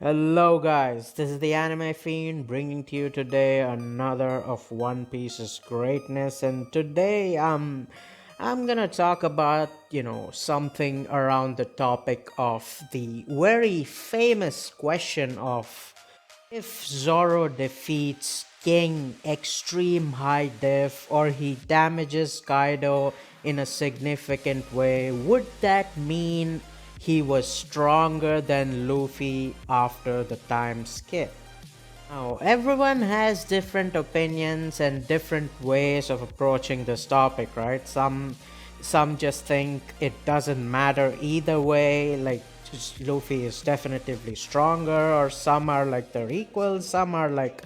Hello guys, this is the Anime Fiend bringing to you today another of One Piece's greatness, and today I'm gonna talk about something around the topic of the very famous question of if Zoro defeats King Extreme High Def or he damages Kaido in a significant way, would that mean he was stronger than Luffy after the time skip? Now, everyone has different opinions and different ways of approaching this topic, right? Some just think it doesn't matter either way, like just Luffy is definitively stronger, or some are like they're equal, some are like,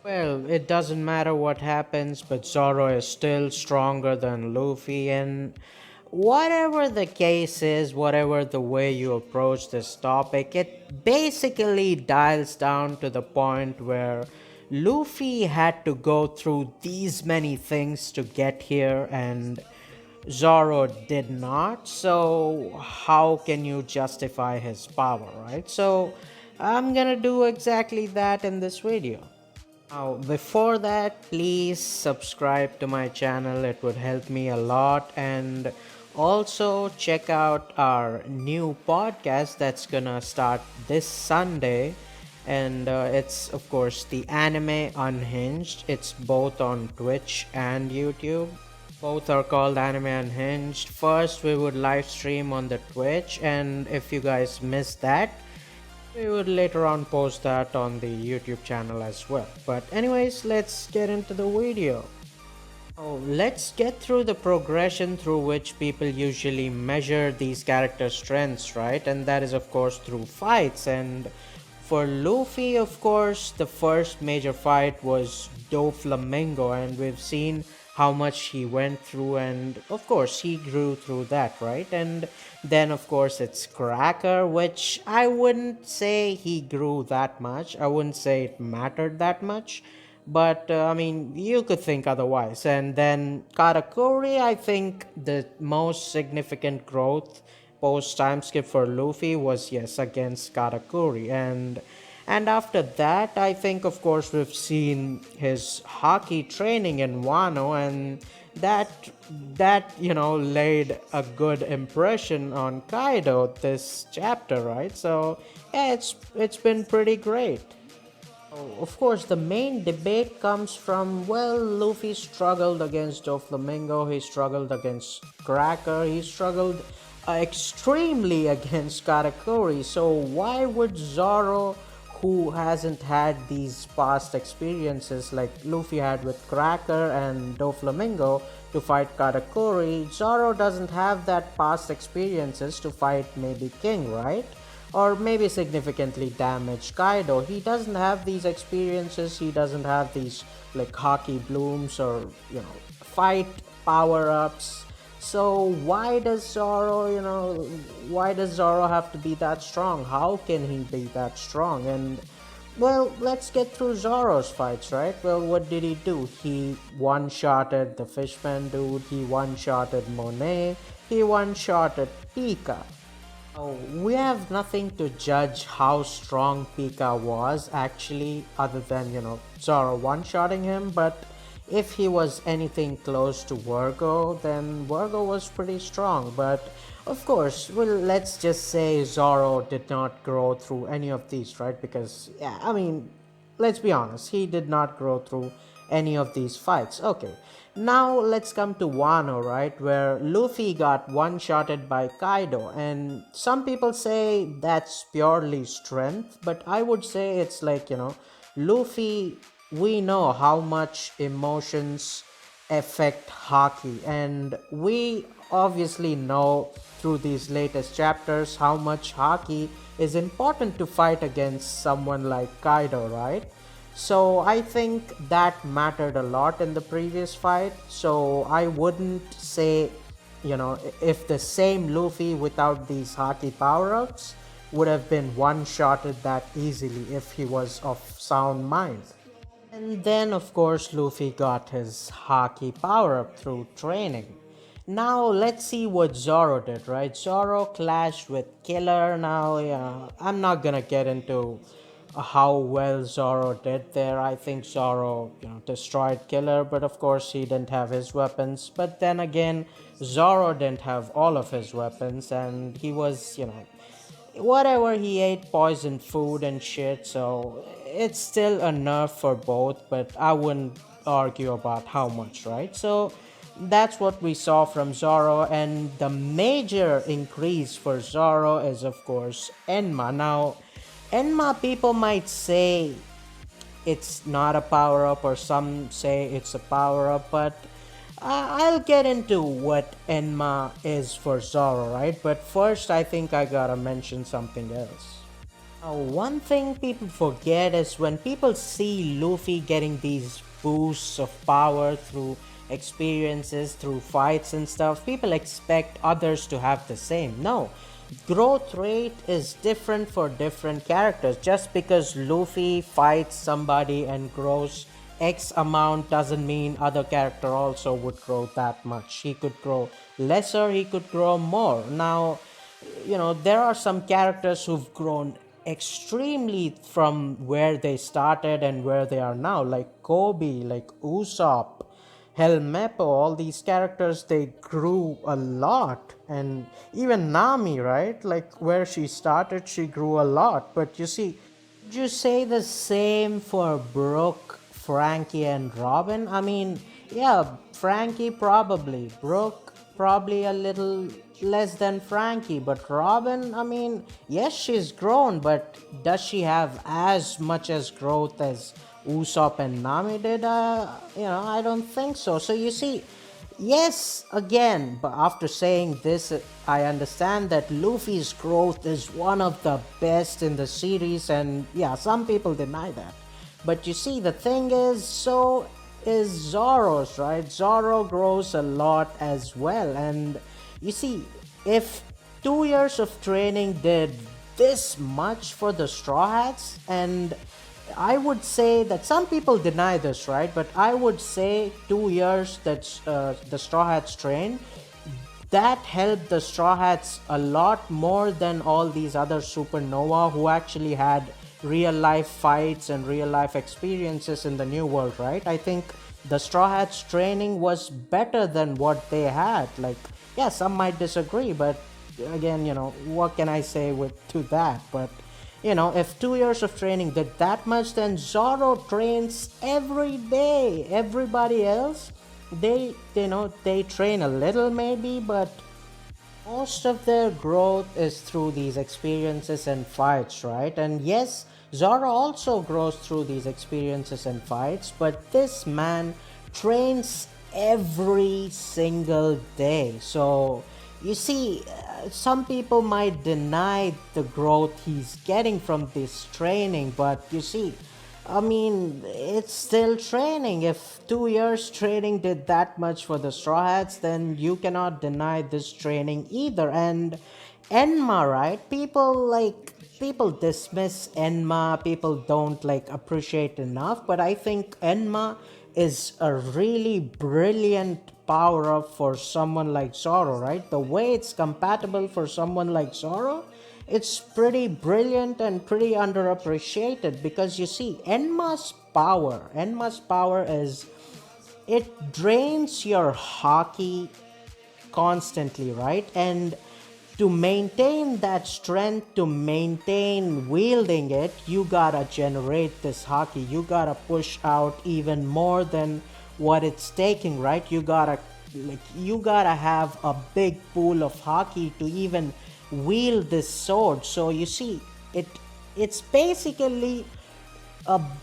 well, it doesn't matter what happens, but Zoro is still stronger than Luffy, and whatever the case is, whatever the way you approach this topic, it basically dials down to the point where Luffy had to go through these many things to get here and Zoro did not. So, how can you justify his power, right? So, I'm gonna do exactly that in this video. Now, before that, please subscribe to my channel, it would help me a lot. And also, check out our new podcast that's gonna start this Sunday. And it's, of course, the Anime Unhinged. It's both on Twitch and YouTube. Both are called Anime Unhinged. First, we would live stream on the Twitch, and if you guys missed that, we would later on post that on the YouTube channel as well. But anyways, let's get into the video. Oh, let's get through the progression through which people usually measure these character strengths, right? And that is of course through fights. And for Luffy, of course, the first major fight was Doflamingo, and we've seen how much he went through, and of course he grew through that, right? And then of course it's Cracker, which I wouldn't say he grew that much, I wouldn't say it mattered that much, but I mean, you could think otherwise. And then Karakuri, I think the most significant growth post time skip for Luffy was, yes, against Karakuri. And after that, I think of course we've seen his hockey training in Wano, and that laid a good impression on Kaido this chapter, right? So yeah, it's been pretty great. Oh, of course, the main debate comes from, well, Luffy struggled against Doflamingo, he struggled against Cracker, he struggled extremely against Karakuri. So why would Zoro, who hasn't had these past experiences like Luffy had with Cracker and Doflamingo to fight Karakuri, Zoro doesn't have that past experiences to fight maybe King, right? Or maybe significantly damage Kaido. He doesn't have these experiences, he doesn't have these like hockey blooms or fight power-ups. So why does Zoro have to be that strong? How can he be that strong? And well, let's get through Zoro's fights, right? Well, what did he do? He one-shotted the fishman dude, he one-shotted Monet, he one-shotted Pika. Oh, we have nothing to judge how strong Pika was actually, other than, Zoro one-shotting him, but if he was anything close to Virgo, then Virgo was pretty strong. But of course, well, let's just say Zoro did not grow through any of these, right? Because, yeah, I mean, let's be honest, he did not grow through any of these fights. Okay, now let's come to Wano, right, where Luffy got one-shotted by Kaido, and some people say that's purely strength, but I would say it's like, Luffy, we know how much emotions affect hockey, and we obviously know through these latest chapters how much hockey is important to fight against someone like Kaido, right? So I think that mattered a lot in the previous fight. So I wouldn't say, if the same Luffy without these hockey power-ups would have been one-shotted that easily if he was of sound mind. And then, of course, Luffy got his Haki power up through training. Now let's see what Zoro did, right? Zoro clashed with Killer. Now, yeah, I'm not gonna get into how well Zoro did there. I think Zoro, destroyed Killer, but of course he didn't have his weapons. But then again, Zoro didn't have all of his weapons, and he was, whatever he ate poisoned food and shit, so it's still a nerf for both, but I wouldn't argue about how much, right? So that's what we saw from Zoro, and the major increase for Zoro is of course Enma. Now Enma, people might say it's not a power up, or some say it's a power up, but I'll get into what Enma is for Zoro, right? But first, I think I gotta mention something else. One thing people forget is when people see Luffy getting these boosts of power through experiences, through fights and stuff, people expect others to have the same. No, growth rate is different for different characters. Just because Luffy fights somebody and grows X amount doesn't mean other character also would grow that much. He could grow lesser, he could grow more. Now, there are some characters who've grown extremely from where they started and where they are now, like Kobe, like Usopp, Helmeppo. All these characters, they grew a lot. And even Nami, right, like where she started, she grew a lot. But you see, would you say the same for Brooke, Frankie, and Robin? I mean, yeah, Frankie probably, Brooke probably a little less than Frankie, but Robin, I mean, yes, she's grown, but does she have as much as growth as Usopp and Nami did? I don't think so. So you see, yes, again, but after saying this, I understand that Luffy's growth is one of the best in the series, and yeah, some people deny that. But you see, the thing is, so is Zoro's, right? Zoro grows a lot as well, and you see, if 2 years of training did this much for the Straw Hats, and I would say that some people deny this, right? But I would say 2 years that the Straw Hats trained, that helped the Straw Hats a lot more than all these other supernova who actually had real life fights and real life experiences in the new world, right? I think the Straw Hats training was better than what they had. Like, yeah, some might disagree, but again, what can I say with to that? But if 2 years of training did that much, then Zoro trains every day. Everybody else, they train a little maybe, but most of their growth is through these experiences and fights, right? And yes, Zoro also grows through these experiences and fights, but this man trains every single day. So, you see, some people might deny the growth he's getting from this training, but you see, I mean, it's still training. If 2 years training did that much for the Straw Hats, then you cannot deny this training either. And Enma, right? People dismiss Enma, people don't like appreciate enough, but I think Enma is a really brilliant power up for someone like Zoro, right? The way it's compatible for someone like Zoro, it's pretty brilliant and pretty underappreciated because you see, Enma's power is it drains your hockey constantly, right? And to maintain that strength, to maintain wielding it, you gotta generate this hockey. You gotta push out even more than what it's taking, right? You gotta have a big pool of hockey to even wield this sword. So you see, it it's basically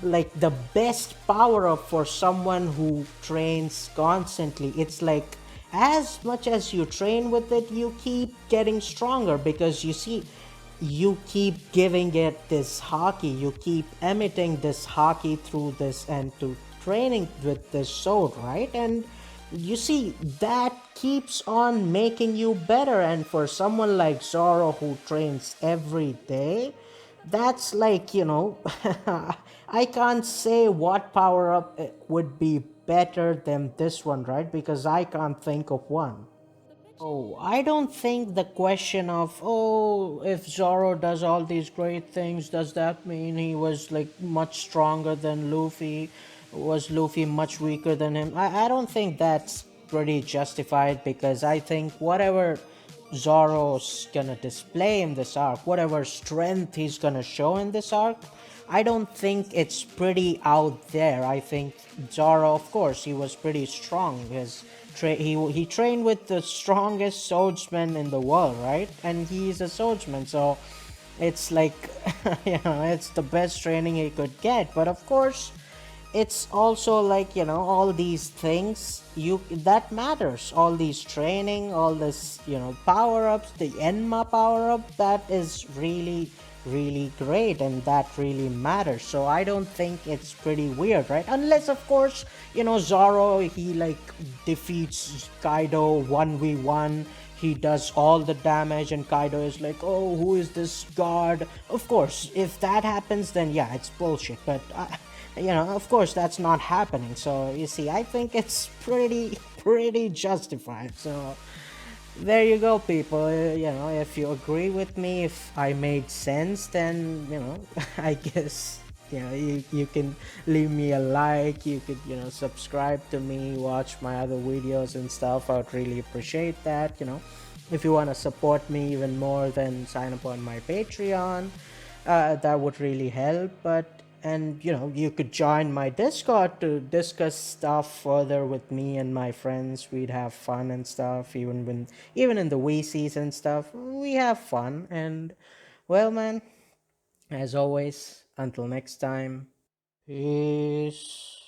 like the best power up for someone who trains constantly. It's like as much as you train with it, you keep getting stronger because you see, you keep giving it this hockey, you keep emitting this hockey through this and to training with this sword, right? And you see, that keeps on making you better. And for someone like Zoro who trains every day, that's like, I can't say what power up would be better than this one, right? Because I can't think of one. Oh, I don't think the question of, oh, if Zoro does all these great things, does that mean he was like much stronger than Luffy? Was Luffy much weaker than him? I don't think that's pretty justified, because I think whatever Zoro's gonna display in this arc, whatever strength he's gonna show in this arc, I don't think it's pretty out there. I think Zoro, of course, he was pretty strong. He trained with the strongest swordsman in the world, right? And he's a swordsman, so it's like it's the best training he could get. But of course, it's also like, all these things you that matters, all these training, all this, power-ups, the Enma power-up, that is really really great, and that really matters. So I don't think it's pretty weird, right? Unless of course, Zoro, he like defeats Kaido 1v1, he does all the damage, and Kaido is like, oh, who is this god? Of course, if that happens, then yeah, it's bullshit. But of course, that's not happening. So you see, I think it's pretty justified. So there you go, people. If you agree with me, if I made sense, then I guess you can leave me a like. You could subscribe to me, watch my other videos and stuff. I would really appreciate that. If you want to support me even more, then sign up on my Patreon. That would really help. But and you could join my Discord to discuss stuff further with me and my friends. We'd have fun and stuff. Even in the VCs and stuff, we have fun. And well, man, as always, until next time, peace.